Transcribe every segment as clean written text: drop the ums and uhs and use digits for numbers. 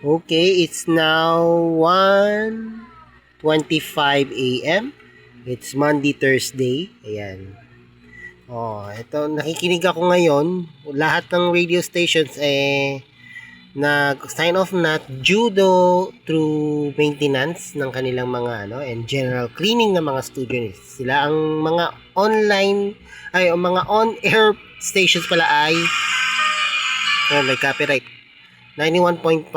Okay, it's now 1:25 a.m. It's Monday, Thursday. Ayan. Oh, ito nakikinig ako ngayon. Lahat ng radio stations nag-sign off na due through maintenance ng kanilang mga and general cleaning ng mga studio. Sila ang mga mga on-air stations pala ay may copyright. 91.5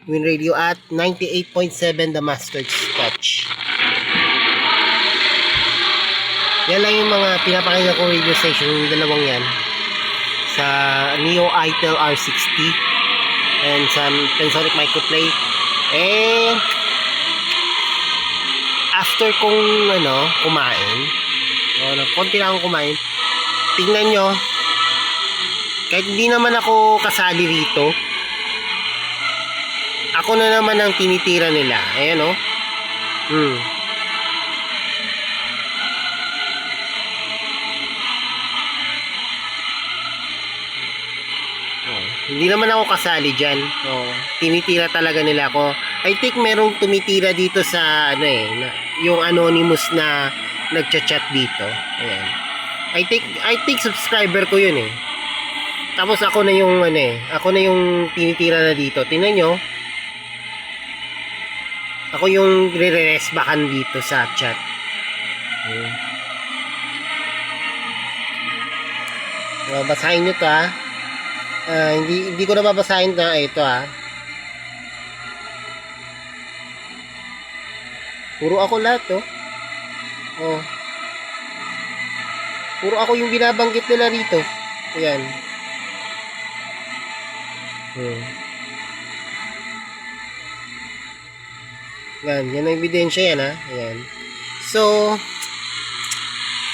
Win Radio at 98.7 The Mastered Scotch. Yan lang yung mga pinapakinggan kong radio station, yung dalawang yan. Sa Neo ITEL R60 and sa Pensonic Microplay. After kong kumain, konti lang akong kumain, tingnan nyo, kahit hindi naman ako kasali rito, ako na naman ang tinitira nila. Ayan o. Hindi naman ako kasali dyan. Tinitira talaga nila ako. I think merong tumitira dito sa yung anonymous na nagchat-chat dito. Ayan. I think subscriber ko yun eh. Tapos ako na yung ako na yung tinitira na dito. Tingnan nyo. Ako yung re-resbakan dito sa chat. Basahin nyo to ha. Hindi ko na babasahin na ito ha. Puro ako lahat to. Puro ako yung binabanggit nila rito. Ayan. Yan ang ebidensya yan ha. Ayan. So,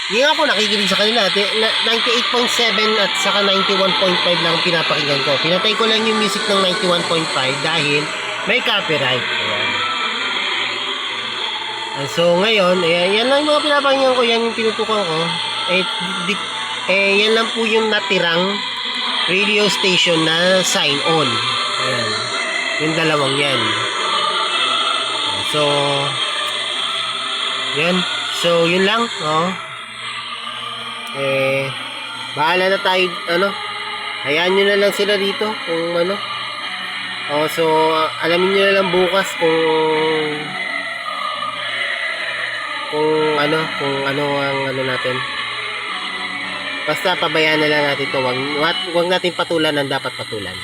hindi ako nakikinig sa kanila. 98.7 at saka 91.5 lang pinapakinggan ko. Pinatay ko lang yung music ng 91.5 dahil may copyright. Ayan. So, ngayon, yan lang yung mga pinapakinggan ko. Yan yung tinutukan ko. Yan lang po yung natirang radio station na sign on. Ayan. Yung dalawang yan. So, yan. So, yun lang. Bahala na tayo, hayaan nyo na lang sila dito kung so, alamin nyo na lang bukas kung ano ang natin. Basta pabayaan na lang natin ito. Wag natin patulan ang dapat patulan.